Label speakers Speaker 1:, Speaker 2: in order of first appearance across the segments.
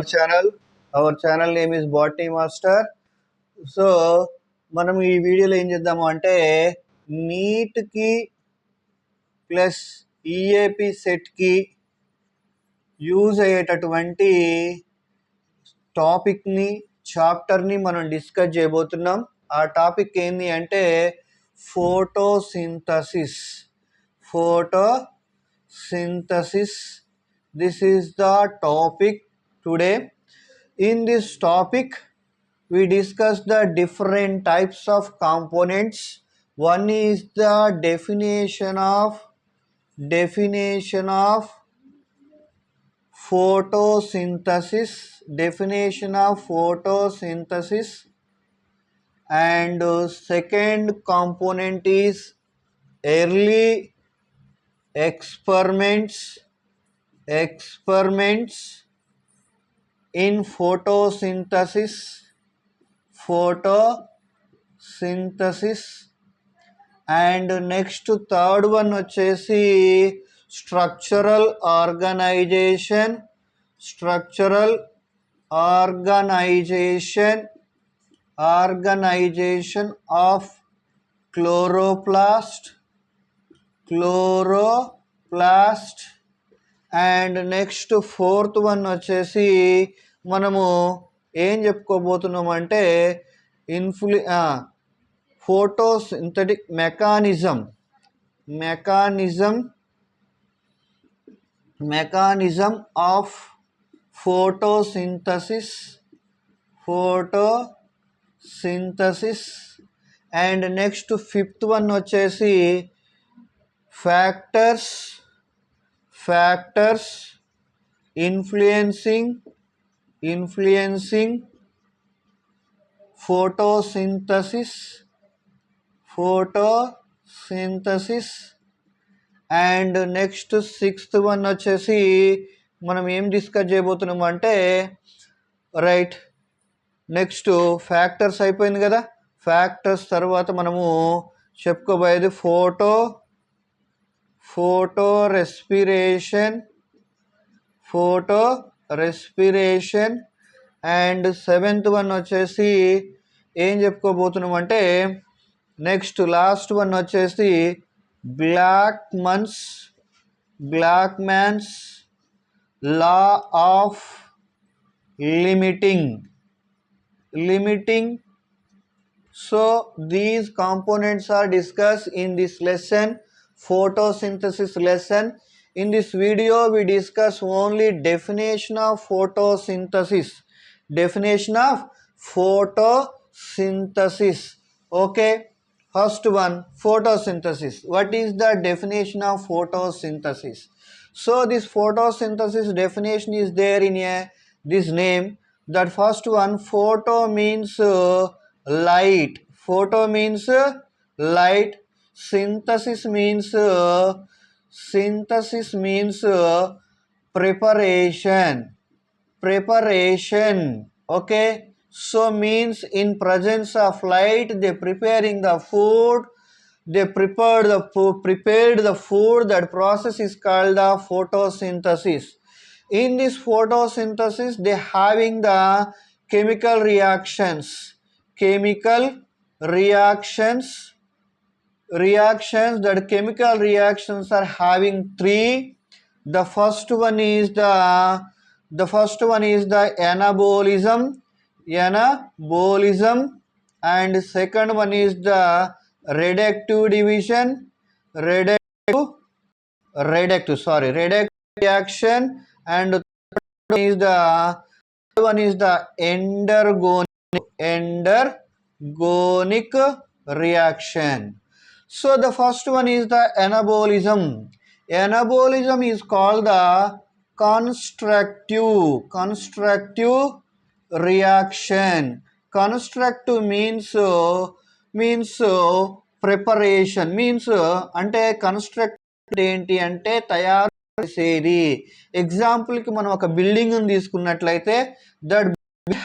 Speaker 1: channel. Our channel name is Botany Master. So మనం ఈ వీడియోలో ఏం చేద్దాము అంటే నీట్కి ప్లస్ ఈఏపి సెట్కి యూజ్ అయ్యేటటువంటి టాపిక్ని చాప్టర్ని మనం డిస్కస్ చేయబోతున్నాం. ఆ టాపిక్ ఏంటి అంటే photosynthesis. Photosynthesis this is the topic today. In this topic, we discuss the different types of components. One is the definition of photosynthesis, and second component is early experiments in photosynthesis, and next third one వచ్చేసి structural organization of chloroplast, and next fourth one వచ్చేసి మనము ఏం చెప్పుకోబోతున్నాం అంటే photosynthetic mechanism of photosynthesis and next fifth one వచ్చేసి factors influencing photosynthesis and next sixth one వచ్చేసి మనం ఏం డిస్కస్ చేయబోతున్నాం అంటే రైట్ నెక్స్ట్ ఫ్యాక్టర్స్ అయిపోయింది కదా. ఫ్యాక్టర్స్ తర్వాత మనము చెప్పుకోబోయేది photorespiration and seventh one వచ్చేసి ఏం చెప్పుకోబోతున్నాం అంటే నెక్స్ట్ లాస్ట్ వన్ వచ్చేసి Blackman's law of limiting. So these components are discussed in this lesson, photosynthesis lesson. In this video we discuss only definition of photosynthesis. Okay, first one, photosynthesis. What is the definition of photosynthesis? So this photosynthesis definition is there in this name. That first one, photo means light. Synthesis means preparation. Okay, so means in presence of light they preparing the food, they prepared the food. That process is called the photosynthesis. In this photosynthesis they having the chemical reactions. That chemical reactions are having three. The first one is the anabolism, and second one is the reductive reaction, and third one is the endergonic reaction. So the first one is the anabolism. Anabolism is called the constructive reaction. Constructive means preparation, అంటే construct ఏంటి అంటే తయారు చేసేది. ఎగ్జాంపుల్కి మనం ఒక building తీసుకున్నట్లయితే that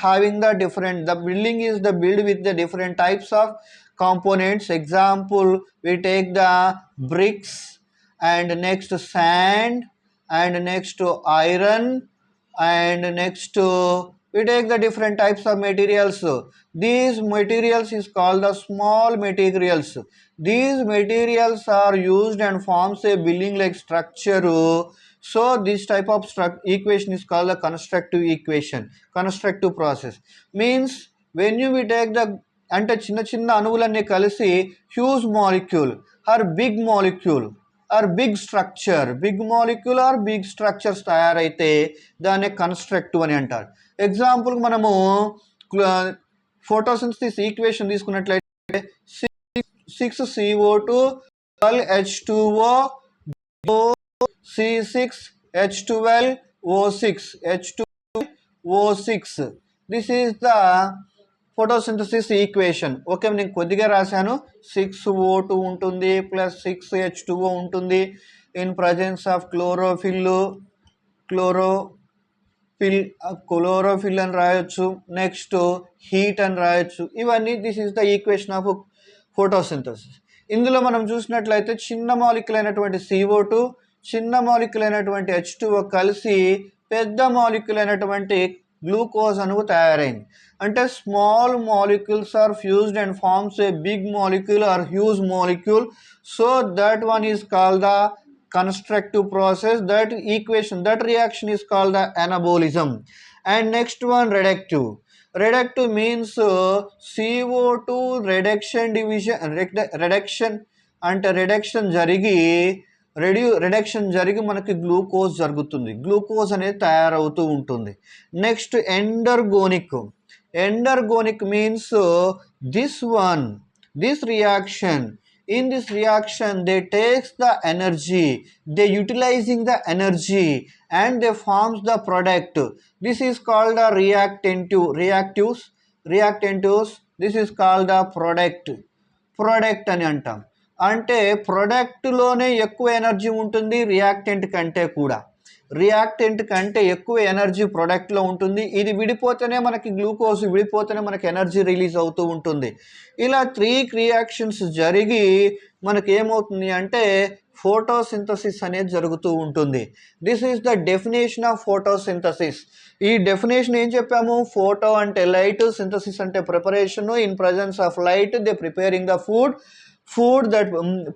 Speaker 1: having the building is the build with the different types of components. Example, we take the bricks and next sand and next iron and next we take the different types of materials. These materials is called the small materials. These materials are used and forms a building like structure. So this type of equation is called the constructive equation. Constructive process means when you we take the అంటే చిన్న చిన్న అణువులన్నీ కలిసి huge molecule or big molecule or big structure big molecule or big structures తయారైతే దాన్ని constructive అని అంటారు. ఎగ్జాంపుల్కి మనము ఫోటోసింథసిస్ ఈక్వేషన్ తీసుకున్నట్లయితే 6CO2 H2O C6H12O6 H2O6. This is the photosynthesis equation. Okay, నేను కొద్దిగా రాశాను. 6O2 ఉంటుంది ప్లస్ 6H2O ఉంటుంది ఇన్ ప్రజెన్స్ ఆఫ్ క్లోరోఫిల్ అని రాయొచ్చు. నెక్స్ట్ హీట్ అని రాయొచ్చు. ఇవన్నీ this is the equation of photosynthesis. ఇందులో మనం చూసినట్లయితే చిన్న మాలిక్యూల్ అయినటువంటి CO2 చిన్న మాలిక్యూల్ అయినటువంటి H2O కలిసి పెద్ద మాలిక్యూల్ అయినటువంటి గ్లూకోజ్ అణువు తయారైంది. అంటే small molecules are fused and forms a big molecule or huge molecule. So that one is called the constructive process. That equation, that reaction is called the anabolism. And next one, reductive means CO2 reduction జరిగి మనకి glucose జరుగుతుంది. Glucose అనేది తయారవుతూ ఉంటుంది. Next endergonic means this reaction. In this reaction they takes the energy, they utilizing the energy and they forms the product. This is called a reactants. This is called a product అని అంటాం. అంటే ప్రొడక్ట్లోనే ఎక్కువ energy ఉంటుంది reactant కంటే ఎక్కువ energy ప్రొడక్ట్లో ఉంటుంది. ఇది విడిపోతేనే మనకి గ్లూకోజ్ విడిపోతేనే మనకి ఎనర్జీ రిలీజ్ అవుతూ ఉంటుంది. ఇలా 3 రియాక్షన్స్ జరిగి మనకి ఏమవుతుంది అంటే ఫోటోసింథసిస్ అనేది జరుగుతూ ఉంటుంది. This is the definition of photosynthesis. ఈ డెఫినేషన్ ఏం చెప్పాము? ఫోటో అంటే లైట్, సింథసిస్ అంటే preparation. In presence of light they preparing the food that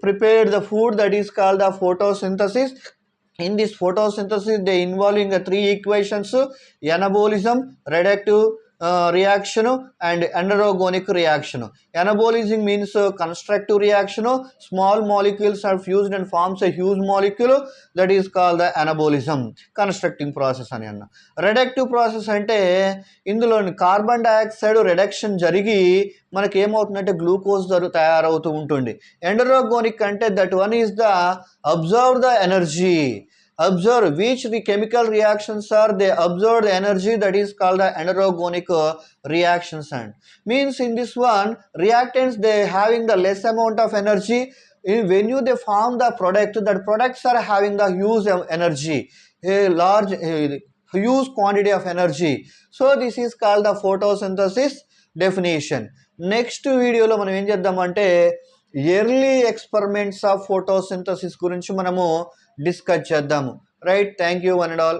Speaker 1: prepared the food, that is called the photosynthesis. In this photosynthesis they involving 3 equations: anabolism, reductive reaction and enderogonic reaction. Anabolism means constructive reaction. Small molecules are fused and forms a huge molecule, that is called the anabolism, constructing process అని అన్న. reductive process అంటే ఇందులో carbon dioxide reduction జరిగి మనకి ఏమవుతుందంటే glucose తయారవుతూ ఉంటుంది. ఎండరోగోనిక్ అంటే that one is the observe the energy. Observe which the chemical reactions are, they absorb the energy, that is called the enderogonic reactions. And means in this one reactants they having the less amount of energy. When you they form the product, that products are having the huge energy, a large huge quantity of energy. So this is called the photosynthesis definition. Next video లో మనం ఏం చేద్దామంటే early experiments of photosynthesis గురించి మనము discuss చేద్దాము. Right, thank you one and all.